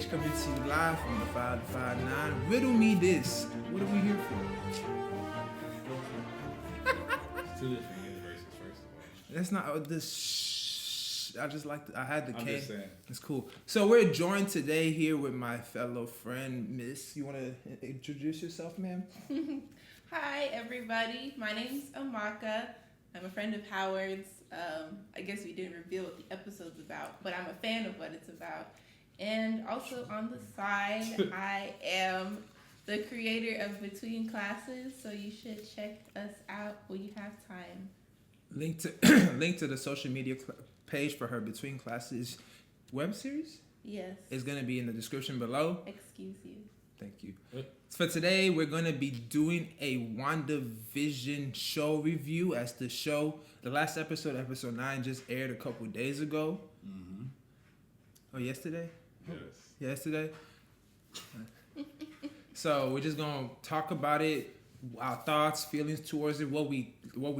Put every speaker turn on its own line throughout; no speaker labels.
H coming to you live from the 559. Riddle me this. What are we here for?
Two different universes, first of all.
That's not this. I just like. I had the
I'm
K.
just saying.
It's cool. So we're joined today here with my fellow friend, Miss. You want to introduce yourself, ma'am?
Hi, everybody. My name's Amaka. I'm a friend of Howard's. I guess we didn't reveal what the episode's about, but I'm a fan of what it's about. And also on the side, I am the creator of Between Classes, so you should check us out when you have time.
Link to the social media page for her Between Classes web series.
Yes.
Is going to be in the description below.
Excuse you.
Thank you. For today, we're going to be doing a WandaVision show review as the last episode, episode 9, just aired a couple days ago.
Mm-hmm.
Oh, yesterday?
Yes.
Yesterday? So we're just going to talk about it, our thoughts, feelings towards it, what we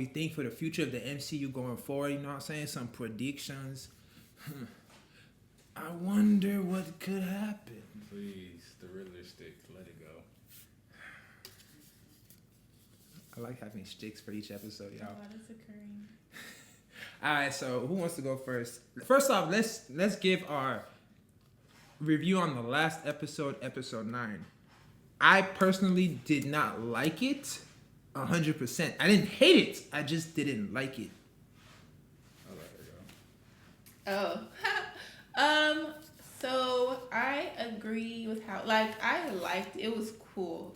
think for the future of the MCU going forward, you know what I'm saying? Some predictions. I wonder what could happen.
Please, the Riddler stick, let it go.
I like having sticks for each episode, y'all.
What is occurring?
All right, so who wants to go first? First off, let's give our review on the last episode, episode 9. I personally did not like it 100%. I didn't hate it. I just didn't like it.
I'll let her go.
Oh. So I agree with how, I liked it. It was cool.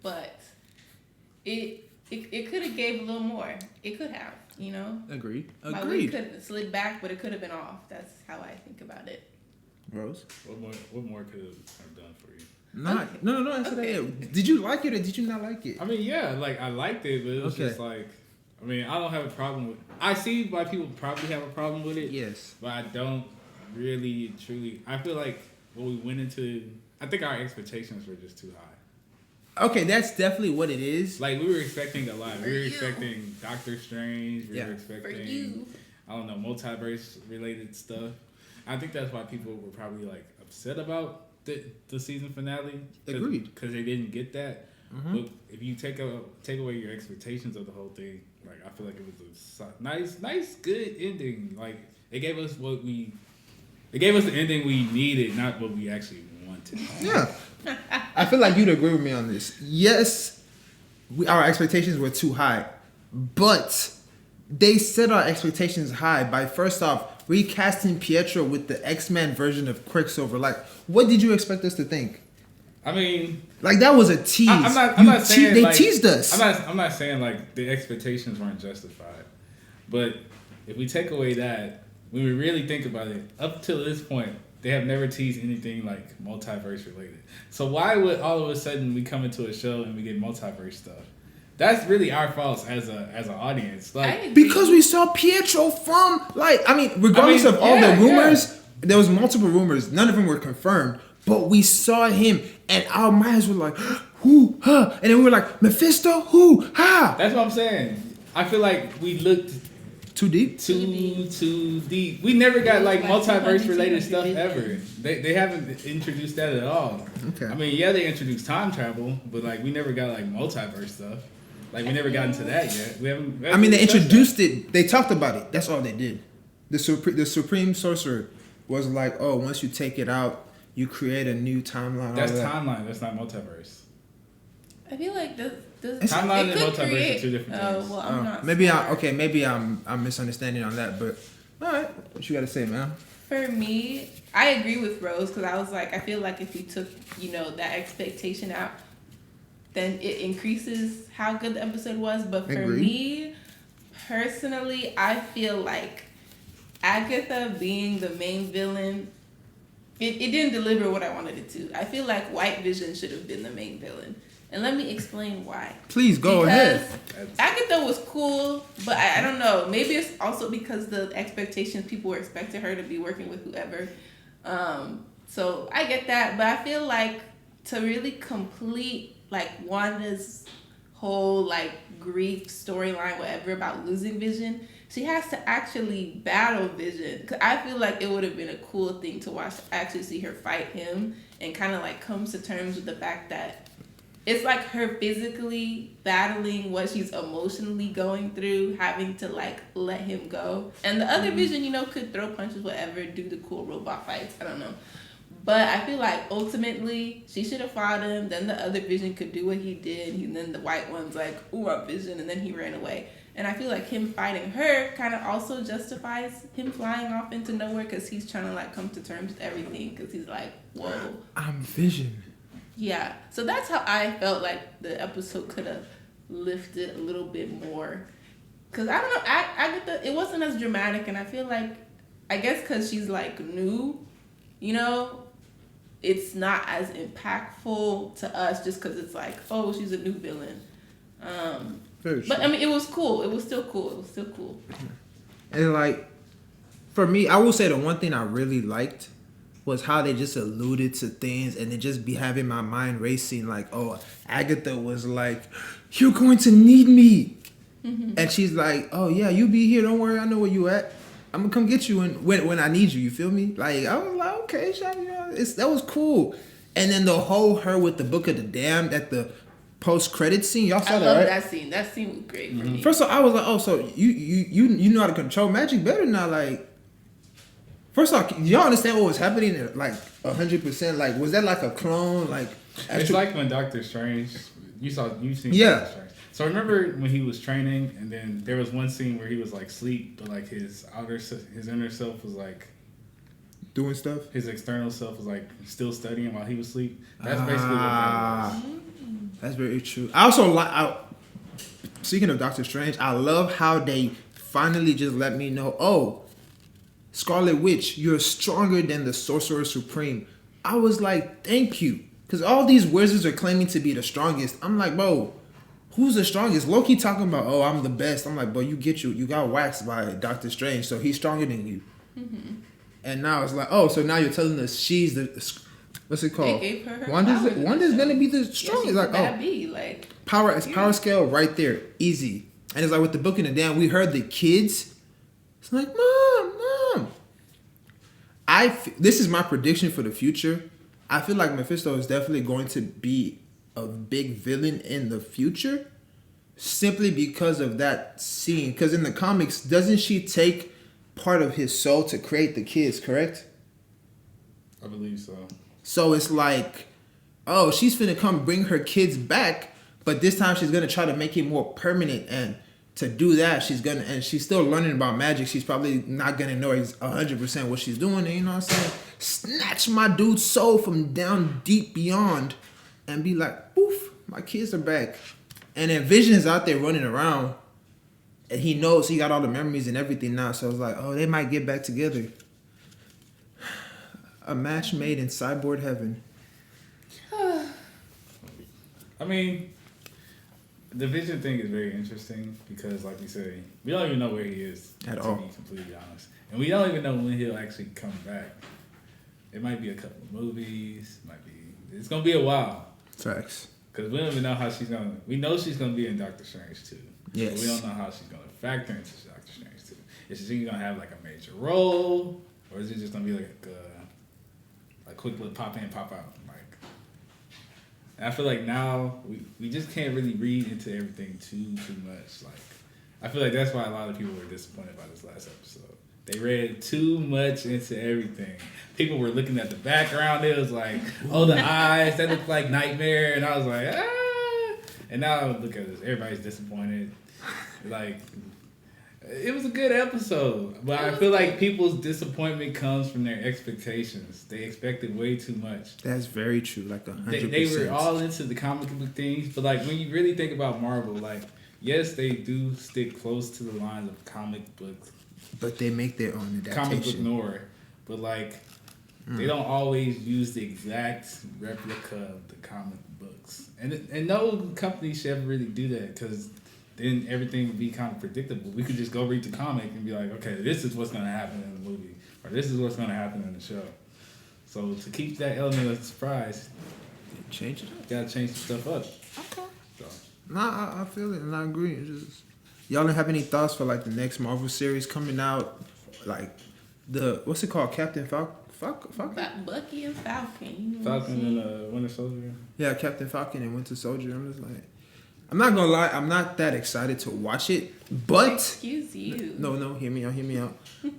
But it could have gave a little more. It could have, you know?
Agreed.
My wig could have slid back, but it could have been off. That's how I think about it.
Rose?
What more could have done for you?
No. Answer that. Did you like it or did you not like it?
I mean, yeah, I liked it, but it was just I don't have a problem with. I see why people probably have a problem with it.
Yes,
but I don't really truly. I feel like when we went into, I think our expectations were just too high.
Okay, that's definitely what it is.
We were expecting a lot. We were expecting Doctor Strange. We were expecting, I don't know, multiverse related stuff. I think that's why people were probably upset about the season finale.
Agreed.
Because they didn't get that. Mm-hmm. But if you take away your expectations of the whole thing, I feel like it was a nice, good ending. It gave us the ending we needed, not what we actually wanted.
Yeah. I feel like you'd agree with me on this. Yes, our expectations were too high, but they set our expectations high by first off recasting Pietro with the X-Men version of Quicksilver. What did you expect us to think?
I mean,
that was a tease.
I'm not saying
they teased us.
I'm not saying the expectations weren't justified, but if we take away that, when we really think about it, up till this point, they have never teased anything multiverse related. So why would all of a sudden we come into a show and we get multiverse stuff? That's really our fault as an audience.
Because we saw Pietro from regardless of all the rumors, there was multiple rumors. None of them were confirmed. But we saw him and our minds were like, who, huh? And then we were like, Mephisto, who, ha?
That's what I'm saying. I feel like we looked
too deep.
Too deep. We never got multiverse related stuff ever. They haven't introduced that at all.
Okay.
I mean, yeah, they introduced time travel, but we never got multiverse stuff. We never got into that yet. We haven't
they introduced it. They talked about it. That's all they did. The Supreme Sorcerer was once you take it out, you create a new timeline.
That's timeline. That's not multiverse.
I feel like the
timeline and multiverse are two different things.
Well, I'm not.
Maybe I'm misunderstanding on that, but all right, what you got to say, man?
For me, I agree with Rose because I was I feel like if we took that expectation out, then it increases how good the episode was. But for me, personally, I feel like Agatha being the main villain, it didn't deliver what I wanted it to. I feel like White Vision should have been the main villain. And let me explain why.
Please go ahead.
Agatha was cool, but I don't know. Maybe it's also because the expectations people were expecting her to be working with whoever. So I get that, but I feel like to really complete Wanda's whole grief storyline, whatever, about losing Vision, she has to actually battle Vision. Cause I feel like it would have been a cool thing to watch, to actually see her fight him and kind of like come to terms with the fact that it's like her physically battling what she's emotionally going through, having to like let him go. And the other Vision, you know, could throw punches, whatever, do the cool robot fights. I don't know. But I feel like ultimately she should have fought him. Then the other Vision could do what he did. And then the white one's like, ooh, I'm Vision. And then he ran away. And I feel like him fighting her kind of also justifies him flying off into nowhere because he's trying to like come to terms with everything. Because he's like, whoa.
I'm Vision.
Yeah. So that's how I felt like the episode could have lifted a little bit more. Because I don't know, Agatha, it wasn't as dramatic. And I feel like, I guess because she's like new, you know, it's not as impactful to us just because it's like, oh, she's a new villain. But I mean, it was cool. It was still cool.
And like, for me, I will say the one thing I really liked was how they just alluded to things and then just be having my mind racing like, oh, Agatha was like, you're going to need me. Mm-hmm. And she's like, oh yeah, you be here. Don't worry. I know where you at. I'm gonna come get you when I need you. You feel me? Like, I was like, okay, you know, that was cool. And then the whole her with the Book of the Damned at the post-credit scene. Y'all saw that, right?
I love that scene. That scene was great for me.
First of all, I was like, oh, so you know how to control magic better now. Like, first of all, y'all understand what was happening? Like 100%. Like, was that like a clone? Like,
it's like when Doctor Strange. You've seen
yeah.
Doctor Strange. So remember when he was training, and then there was one scene where he was like asleep, but like his inner self was like
doing stuff.
His external self was like still studying while he was asleep. That's basically what that was.
That's very true. I also like. Speaking of Doctor Strange, I love how they finally just let me know. Oh, Scarlet Witch, you're stronger than the Sorcerer Supreme. I was like, thank you, because all these wizards are claiming to be the strongest. I'm like, bro. Who's the strongest? Loki talking about, oh, I'm the best. I'm like, bro, you got waxed by Doctor Strange, so he's stronger than you. Mm-hmm. And now it's like, oh, so now you're telling us she's the, what's it called?
They gave her
Wanda's gonna be the strongest.
Yeah,
like, power scale right there, easy. And it's like with the Book of the Damned, we heard the kids. It's like, mom. This is my prediction for the future. I feel like Mephisto is definitely going to be a big villain in the future, simply because of that scene. Because in the comics, doesn't she take part of his soul to create the kids, correct?
I believe so.
So it's like, oh, she's finna come bring her kids back, but this time she's gonna try to make it more permanent. And to do that, and she's still learning about magic. She's probably not gonna know 100% what she's doing. And you know what I'm saying? Snatch my dude's soul from down deep beyond. And be like, poof, my kids are back. And then Vision is out there running around. And he knows he got all the memories and everything now. So it's like, oh, they might get back together. A match made in cyborg heaven.
I mean, the Vision thing is very interesting because, like you say, we don't even know where he is.
At all.
To be completely honest. And we don't even know when he'll actually come back. It might be a couple of movies. It's going to be a while.
Facts.
Because we don't even know how she's going to... We know she's going to be in Doctor Strange 2.
Yes.
But we don't know how she's going to factor into Doctor Strange 2. Is she going to have like a major role? Or is it just going to be like a quick little pop in, pop out? Like, and I feel like now we just can't really read into everything too much. Like, I feel like that's why a lot of people were disappointed by this last episode. They read too much into everything. People were looking at the background. It was like, oh, the eyes, that looked like Nightmare. And I was like, ah. And now look at this. Everybody's disappointed. Like, it was a good episode. But I feel like people's disappointment comes from their expectations. They expected way too much.
That's very true. Like 100%.
They were all into the comic book things. But like, when you really think about Marvel, like, yes, they do stick close to the lines of comic books.
But they make their own adaptation.
Comic book noir. But like, they don't always use the exact replica of the comic books. And no company should ever really do that, because then everything would be kind of predictable. We could just go read the comic and be like, okay, this is what's going to happen in the movie, or this is what's going to happen in the show. So to keep that element of surprise,
change it up.
You got to change some stuff up.
Okay. So. Nah, I feel it and I agree. It's just, y'all don't have any thoughts for like the next Marvel series coming out? Like what's it called? Captain Falcon?
Bucky and Falcon.
Falcon and Winter Soldier.
Yeah, Captain Falcon and Winter Soldier. I'm just like, I'm not gonna lie, I'm not that excited to watch it. But
excuse you.
No, hear me out.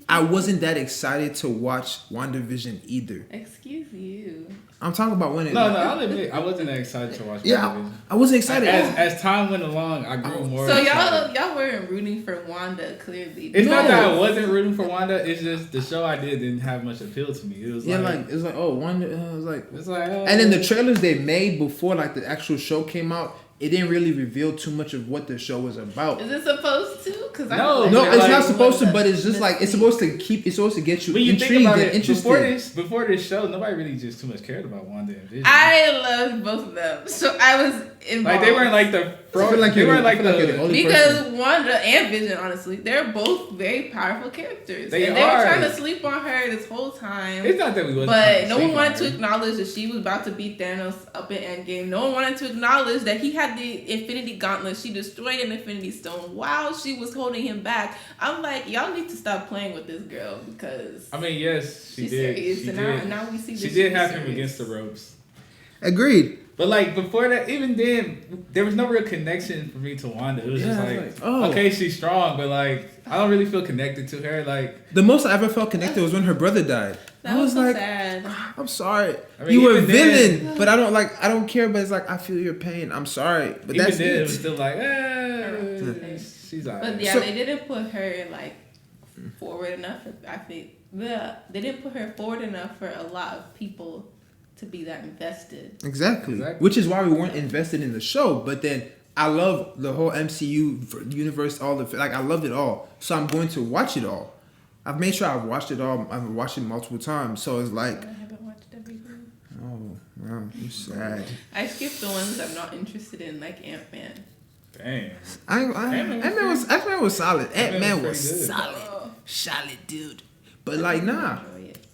I wasn't that excited to watch WandaVision either.
Excuse you.
I'm talking about when it.
No, I'll admit I wasn't that excited to watch.
Yeah, I wasn't excited.
As time went along, I grew more.
So
excited.
y'all weren't rooting for Wanda, clearly.
It's not that I wasn't rooting for Wanda. It's just the show I did didn't have much appeal to me. It was
it's like oh Wanda.
It's like
and then the trailers they made before like the actual show came out, it didn't really reveal too much of what the show was about.
Is it supposed to? Cause
no,
it's not supposed to. But it's just like it's supposed to get you intrigued and interested.
Before this show, nobody really just too much cared about Wanda and Vision.
I loved both of them, so I was involved.
Like they weren't like the
because Wanda and Vision, honestly, they're both very powerful characters. They were trying to sleep on her this whole time.
It's not that we wasn't.
But no one wanted to acknowledge that she was about to beat Thanos up in Endgame. No one wanted to acknowledge that he had the Infinity Gauntlet. She destroyed an Infinity Stone while she was holding him back. I'm like, y'all need to stop playing with this girl because
I mean, yes, she did.
Serious.
She
and
did.
Now we see
she did have him against the ropes.
Agreed.
But like before that, even then, there was no real connection for me to Wanda. It was just like, okay, she's strong, but like I don't really feel connected to her. Like
the most I ever felt connected was when her brother died.
That was so like, sad.
I'm sorry.
I mean,
you were a villain, but I don't care. But it's like I feel your pain. I'm sorry, but
even
that's
then,
it.
It was still like, she's alright.
But yeah, they didn't put her like forward enough. I think they didn't put her forward enough for a lot of people to be that invested.
Exactly. Which is why we weren't invested in the show. But then I love the whole MCU universe, I loved it all. So I'm going to watch it all. I've made sure I've watched it all. I've watched it multiple times. So it's like,
I haven't watched everything.
Oh, wow, you're sad.
I skipped the ones I'm not interested in, like Ant-Man.
Damn.
Ant-Man was solid. Ant-Man was solid.
Oh.
Solid, dude. But like, nah.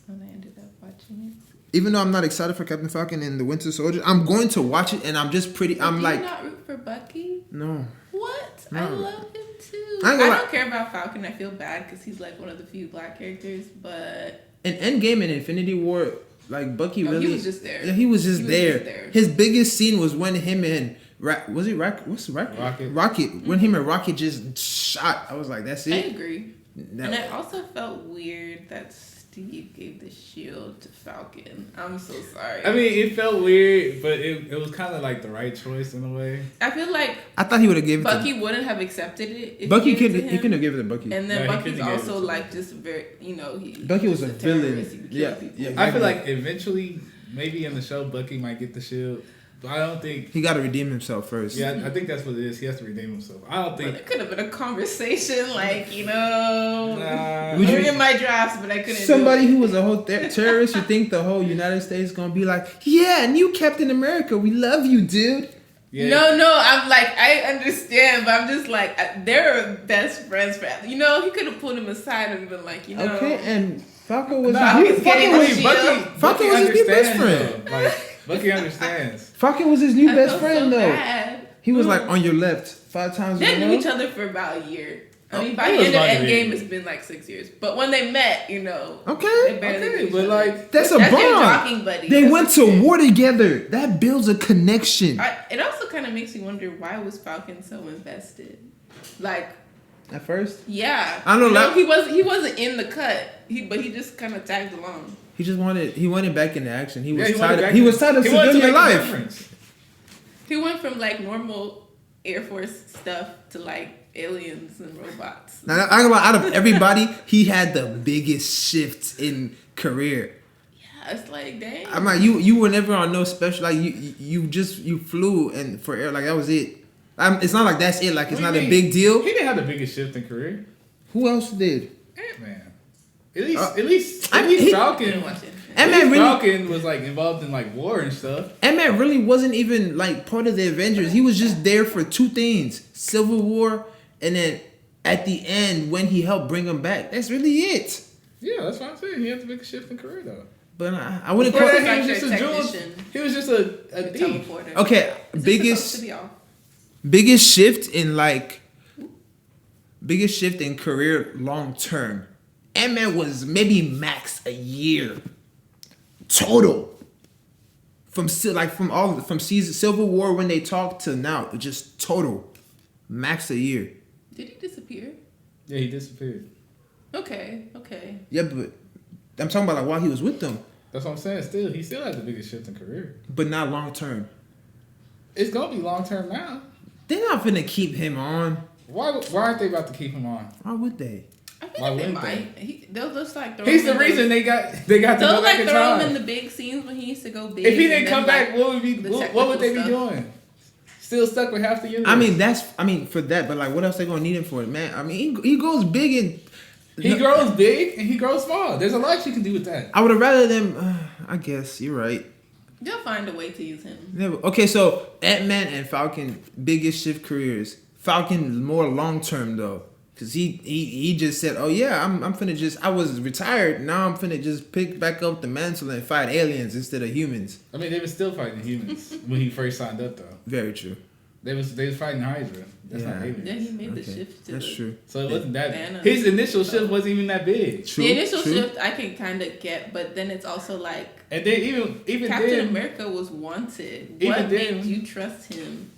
And I ended up watching it.
Even though I'm not excited for Captain Falcon and the Winter Soldier, I'm going to watch it, and I'm just pretty.
Do you not root for Bucky?
No.
What?
No.
I love him too.
I
don't care about Falcon. I feel bad because he's like one of the few black characters. But
in Endgame and Infinity War, like Bucky really,
he was just there.
Yeah, he was just there. His biggest scene was when him and Rocket. When him and Rocket just shot. I was like, that's it.
I agree. And I also felt weird that Steve gave the shield to Falcon. I'm so sorry.
I mean, it felt weird, but it was kind of like the right choice in a way.
I feel like
I thought he would have given it.
Bucky wouldn't have accepted it. If
Bucky
he
couldn't have given it to Bucky.
And then Bucky's also like just very,
Bucky was a villain. Yeah.
I feel like eventually, maybe in the show, Bucky might get the shield. But I don't think
he got to redeem himself first.
Yeah, I think that's what it is. He has to redeem himself. I don't think
it could have been a conversation, like in my drafts, but I couldn't.
Somebody who was a whole terrorist, you think the whole United States is gonna be like, yeah, new Captain America, we love you, dude.
Yeah. No, I'm like, I understand, but I'm just like, they're best friends. He could have pulled him aside and been like,
Okay, and Falcon was
Falcon
was his new best friend.
Bucky understands.
Falcon was his new best friend, though.
Bad.
He was like on your left 5 times.
They knew each other for about a year. I mean, by the end of Endgame, it's been like 6 years. But when they met, they barely
but like
that's a bond. They went to war together. That builds a connection.
It also kind of makes you wonder, why was Falcon so invested? Like
at first,
yeah,
I don't know.
He wasn't in the cut. But he just kind of tagged along.
He wanted back into action. He was tired of civilian life.
He went from like normal Air Force stuff to like aliens and robots.
Now, out of everybody, he had the biggest shift in career.
Yeah, it's like, dang.
I'm like, you were never on no special, like you flew and for air, like that was it. It's not like that's it, like it's not a big deal.
He didn't have the biggest shift in career.
Who else did?
Ant-Man. At least Falcon. Falcon was like involved in like war and stuff.
Ant-Man really wasn't even like part of the Avengers. He was just there for 2 things: Civil War, and then at the end when he helped bring him back. That's really it.
Yeah, that's what I'm saying. He had the biggest shift in career though.
But I wouldn't call
it. He was just a
teleporter.
Okay, biggest shift in like biggest shift in career long term. Ant-Man was maybe max a year total. From season Civil War when they talked to now, just total max a year.
Did he disappear?
Yeah, he disappeared.
Okay.
Yeah, but I'm talking about like while he was with them.
That's what I'm saying. Still, he still has the biggest shift in career.
But not long term.
It's gonna be long term now.
They're not finna keep him on.
Why aren't they about to keep him on?
Why would they?
I feel like they might. They'll just like throw
He's
him
the reason they got to go back in time.
They'll throw him in the big scenes when he used to go big.
If he didn't come back, what would they be doing? Still stuck with half the universe.
I mean for that, but like what else they gonna need him for, man? I mean he goes big and
he grows big and he grows small. There's a lot you can do with that.
I would have rather them. I guess you're right.
They'll find a way to use him.
Never. Okay, so Ant-Man and Falcon biggest shift careers. Falcon more long term though, cause he just said, oh yeah, I'm finna just I was retired, now I'm finna just pick back up the mantle and fight aliens instead of humans.
I mean they were still fighting humans when he first signed up though.
Very true.
They was fighting Hydra. That's not aliens.
Yeah, he made the shift to
That's true.
So it wasn't that
Thanos.
his initial shift wasn't even that big.
True,
the initial
true.
shift I can kind of get, but then it's also like
And then even
Captain
then,
America was wanted.
Even
What
then-
made you trust him?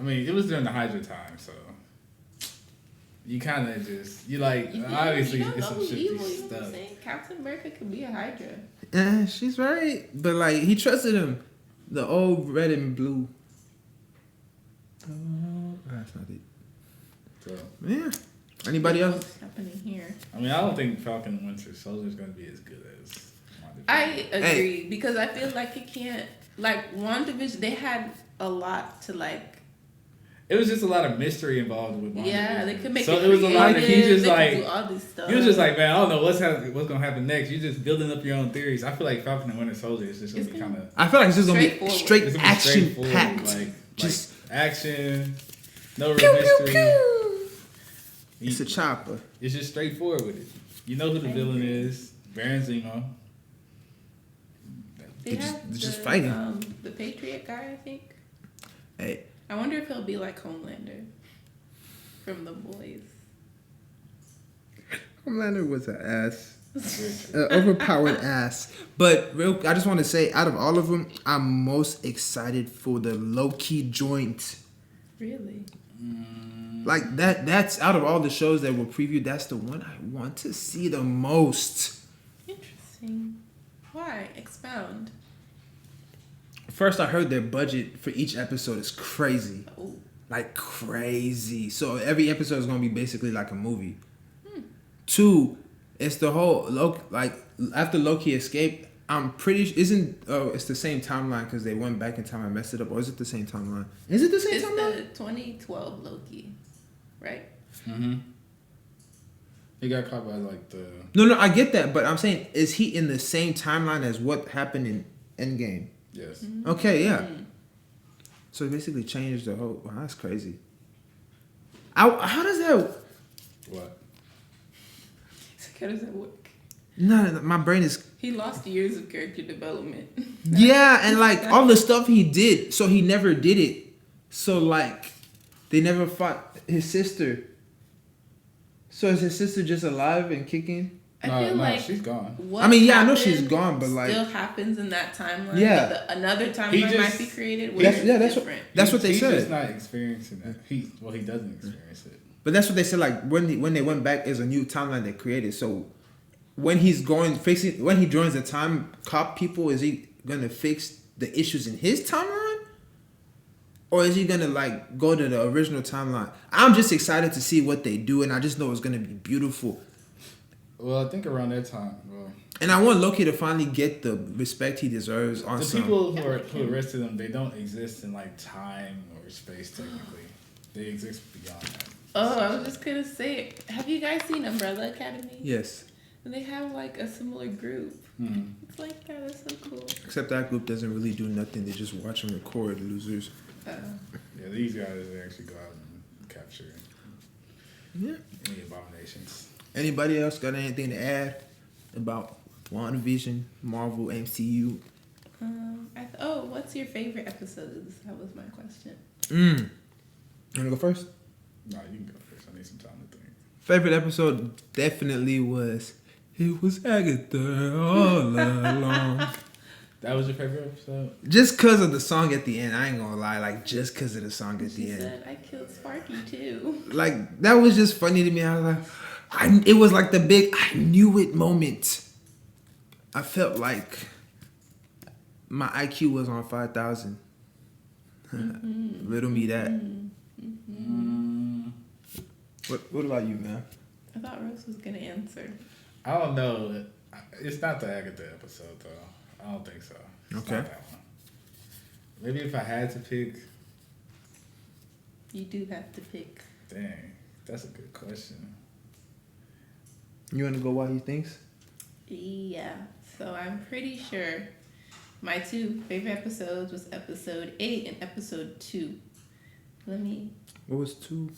I mean it was during the Hydra time, so you kind of just obviously
you don't
it's
know
some
who's
shifty
evil. You know what I'm
stuff.
saying? Captain America could be a Hydra.
She's right, but like he trusted him. The old red and blue. That's not it.
So
Yeah. Anybody else?
What's happening here?
I mean I don't think Falcon and Winter Soldier is gonna be as good as WandaVision.
I agree because I feel like it can't. Like WandaVision, they had a lot to like.
It was just a lot of mystery involved with WandaVision.
Yeah, they could make
so
it
was a lot of
creative,
he just
they could
like
do all this stuff.
he was just like, man, I don't know what's gonna happen next. You're just building up your own theories. I feel like Falcon and Winter Soldier is just gonna be kind of.
I feel like it's just gonna be
Straightforward.
straight
It's gonna be
action
straightforward,
packed.
like
Just
action, no
pew,
real
pew,
mystery.
pew. It's a chopper.
It's just straightforward with it. You know who the villain is, Baron Zemo.
They
They're
have
just fighting.
The Patriot guy, I think.
Hey,
I wonder if he'll be like Homelander from The Boys.
Homelander was an ass. Overpowered ass. But I just want to say, out of all of them, I'm most excited for the Loki joint.
Really?
Like that's out of all the shows that were previewed, that's the one I want to see the most.
Interesting. Why? Expound.
First, I heard their budget for each episode is crazy.
Oh.
Like crazy. So every episode is gonna be basically like a movie. 2, it's the whole like after Loki escaped. I'm pretty it's the same timeline because they went back in time and messed it up, or is it the same timeline? Is it the same
It's
timeline?
the 2012 Loki, right?
Mm-hmm. He got caught by like the.
No, I get that, but I'm saying, is he in the same timeline as what happened in Endgame?
Yes.
Mm-hmm.
Okay, yeah. So it basically changed the whole. Wow, that's crazy. How does that?
What?
How does that work?
No, my brain is.
He lost years of character development.
Yeah, and like all the stuff he did, so he never did it. So like, they never fought his sister. So is his sister just alive and kicking?
I feel like
she's gone.
what
I mean, yeah, I know
happened
she's gone, but like
still happens in that timeline.
Yeah.
but another timeline might be created. Where
That's
it's
what
different.
that's what they
He's
said.
just not experiencing that. He doesn't experience it.
But that's what they said. Like when they went back, is a new timeline they created. So when he joins the time cop people, is he gonna fix the issues in his timeline, or is he gonna like go to the original timeline? I'm just excited to see what they do, and I just know it's gonna be beautiful.
Well, I think around that time,
And I want Loki to finally get the respect he deserves. On
the people who arrested him, they don't exist in like time or space technically. They exist beyond that.
Oh, I was just gonna say, have you guys seen Umbrella Academy?
Yes.
And they have like a similar group.
Mm-hmm.
It's like that. That's so cool.
Except that group doesn't really do nothing. They just watch and record, losers.
Yeah, these guys they actually go out and capture any abominations.
Anybody else got anything to add about WandaVision, Marvel, MCU?
What's your favorite episodes? That was my question.
You wanna go first?
No, you can go first. I need some time to think.
Favorite episode definitely was It Was Agatha all along.
That was your favorite episode?
Just because of the song at the end. I ain't gonna lie. Like, just because of the song at the end.
She said, I killed Sparky too.
Like, that was just funny to me. I was like, it was like the big I knew it moment. I felt like my IQ was on 5,000. Riddle me that. What about you, man?
I thought Rose was gonna answer.
I don't know. It's not the Agatha episode, though. I don't think so. It's not that one. Maybe if I had to pick.
You do have to pick.
Dang, that's a good question.
You want to go while he thinks?
Yeah. So I'm pretty sure my two favorite episodes was episode 8 and episode 2.
What was 2?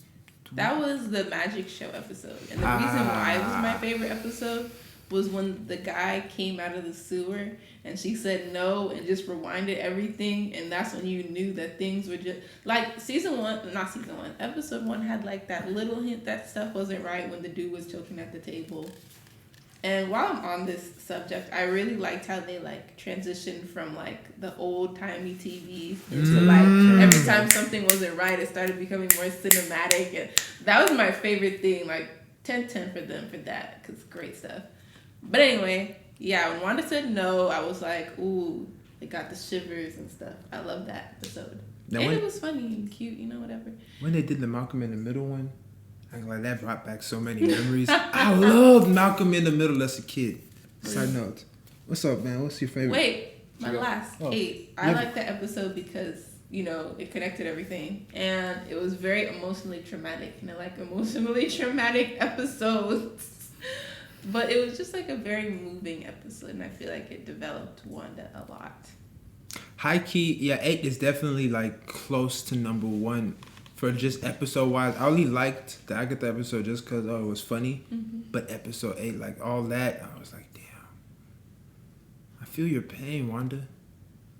That was the magic show episode. And the reason why it was my favorite episode was when the guy came out of the sewer and she said no and just rewinded everything, and that's when you knew that things were just like episode 1 had like that little hint that stuff wasn't right when the dude was choking at the table. And while I'm on this subject, I really liked how they like transitioned from like the old timey TV into like every time something wasn't right, it started becoming more cinematic, and that was my favorite thing. Like 10/10 for them for that, because great stuff. But anyway, yeah, when Wanda said no, I was like, ooh, it got the shivers and stuff. I love that episode. And it was funny and cute, whatever.
When they did the Malcolm in the Middle one, I was like, that brought back so many memories. I loved Malcolm in the Middle as a kid. Side note. What's up, man? What's your favorite?
Wait, my last 8. I like that episode because, it connected everything. And it was very emotionally traumatic. And I like emotionally traumatic episodes. But it was just like a very moving episode, and I feel like it developed Wanda a lot.
High key, yeah, 8 is definitely like close to number 1 for just episode wise. I only liked the Agatha episode just because it was funny, but episode 8, like all that, I was like, damn. I feel your pain, Wanda.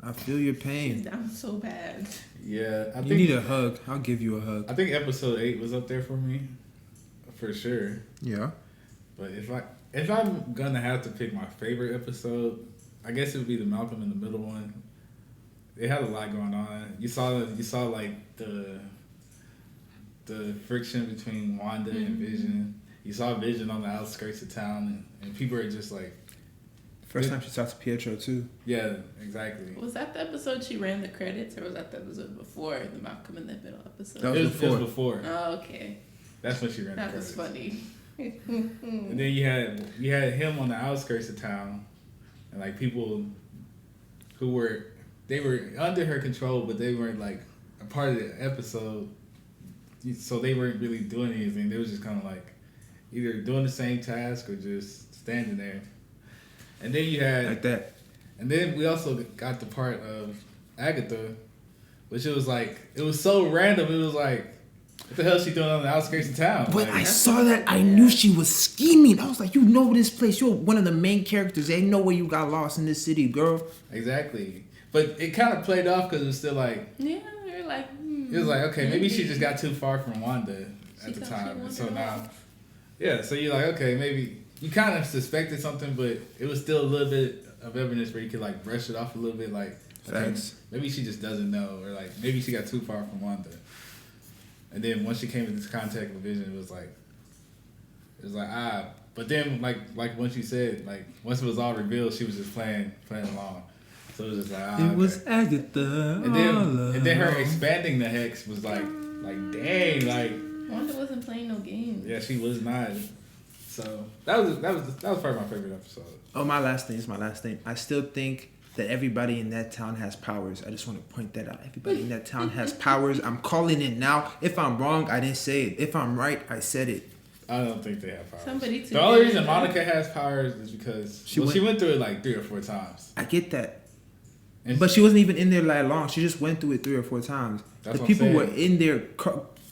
I feel your pain.
She's down so bad.
Yeah, I think
you need a hug. I'll give you a hug.
I think episode 8 was up there for me, for sure.
Yeah.
But if I'm gonna have to pick my favorite episode, I guess it would be the Malcolm in the Middle one. It had a lot going on. You saw like the friction between Wanda and Vision. You saw Vision on the outskirts of town, and people are just like.
First time she talked to Pietro too.
Yeah, exactly.
Was that the episode she ran the credits, or was that the episode before the Malcolm in the Middle episode?
That was
It was before.
Oh, okay.
That's when she ran the
That
credits.
was funny.
And then you had him on the outskirts of town, and like people who were under her control, but they weren't like a part of the episode, so they weren't really doing anything. They was just kind of like either doing the same task or just standing there. And then you had
like that.
And then we also got the part of Agatha, which it was so random. It was like, what the hell is she doing on the outskirts of town?
But
like,
I saw that. I knew she was scheming. I was like, you know this place. You're one of the main characters. Ain't no way you got lost in this city, girl.
Exactly. But it kind of played off because it was still like...
Yeah, you're like...
It was like, okay, maybe she just got too far from Wanda at the time. And so now... Yeah, so you're like, okay, maybe... You kind of suspected something, but it was still a little bit of evidence where you could like brush it off a little bit. Like, okay, maybe she just doesn't know. Or like, maybe she got too far from Wanda. And then once she came into contact with Vision, it was like, but then like once you said, like once it was all revealed, she was just playing along. So it was just like,
it was Agatha.
And then her expanding the hex was like dang, like
Wanda wasn't playing no games.
Yeah, she was not. So that was probably my favorite episode.
Oh, my last thing. I still think that everybody in that town has powers. I just want to point that out. Everybody in that town has powers. I'm calling it now. If I'm wrong, I didn't say it. If I'm right, I said it.
I don't think they have powers.
The
only reason Monica has powers is because she went through it like 3 or 4 times.
I get that. But she wasn't even in there that long. She just went through it 3 or 4 times. The people were in there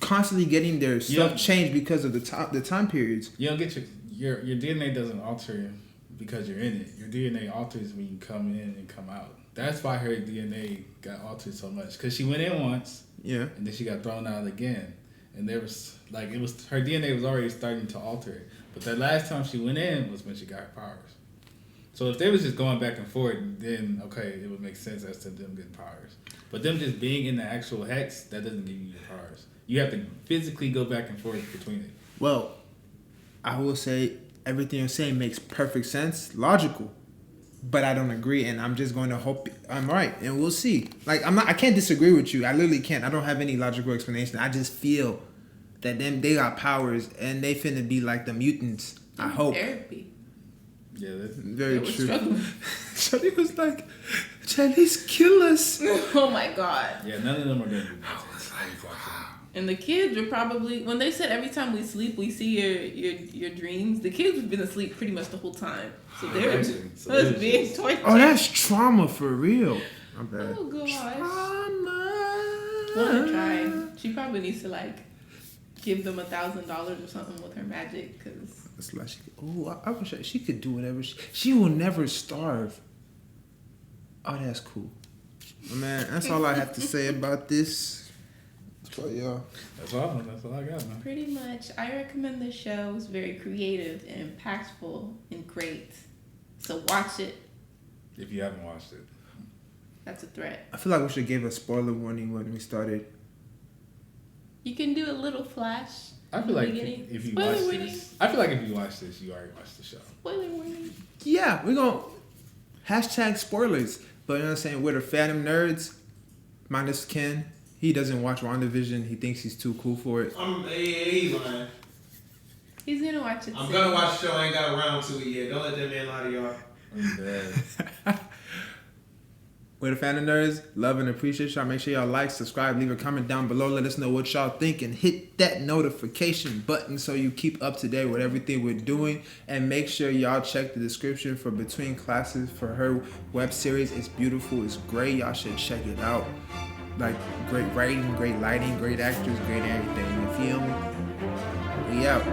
constantly getting their stuff changed because of the time periods.
You don't get your DNA doesn't alter because you're in it. Your DNA alters when you come in and come out. That's why her DNA got altered so much. Because she went in once, and then she got thrown out again. and there was like it was her DNA was already starting to alter. But the last time she went in was when she got her powers. So if they was just going back and forth, then okay, it would make sense as to them getting powers. But them just being in the actual hex, that doesn't give you your powers. You have to physically go back and forth between it.
Well, I will say everything you're saying makes perfect sense, logical, but I don't agree, and I'm just going to hope I'm right, and we'll see. Like I can't disagree with you. I literally can't. I don't have any logical explanation. I just feel that they got powers, and they finna be like the mutants. I hope.
Therapy.
Yeah, that's
very true. Shorty was like, "Chinese kill us."
Oh my god.
Yeah, none of them are gonna do that.
And the kids were probably when they said every time we sleep we see your dreams. The kids have been asleep pretty much the whole time, so they're just being tortured.
Oh, that's trauma for real. I'm bad.
Oh gosh.
Trauma.
Wanna try? She probably needs to like give them $1,000 or something with her magic, cause.
It's like I wish she could do whatever. She will never starve. Oh, that's cool. Man, that's all I have to say about this. For y'all.
That's all I got, man.
Pretty much, I recommend this show. It's very creative and impactful and great. So watch it.
If you haven't watched it.
That's a threat.
I feel like we should give a spoiler warning when we started.
You can do a little flash.
I feel like if you watch this, I feel like if you watch this, you already watched the show.
Spoiler warning.
Yeah, we're gonna hashtag spoilers. But you know what I'm saying? We're the Phantom Nerds, minus Ken. He doesn't watch WandaVision. He thinks he's too cool for it.
He's lying.
He's gonna watch it.
I'm gonna watch the show. I ain't got around to it yet. Don't let that man lie to y'all.
I'm dead.
We're the Phantom Nerds. Love and appreciate y'all. Make sure y'all like, subscribe, leave a comment down below. Let us know what y'all think and hit that notification button so you keep up to date with everything we're doing. And make sure y'all check the description for Between Classes for her web series. It's beautiful. It's great. Y'all should check it out. Like, great writing, great lighting, great actors, great everything. You feel me? We out.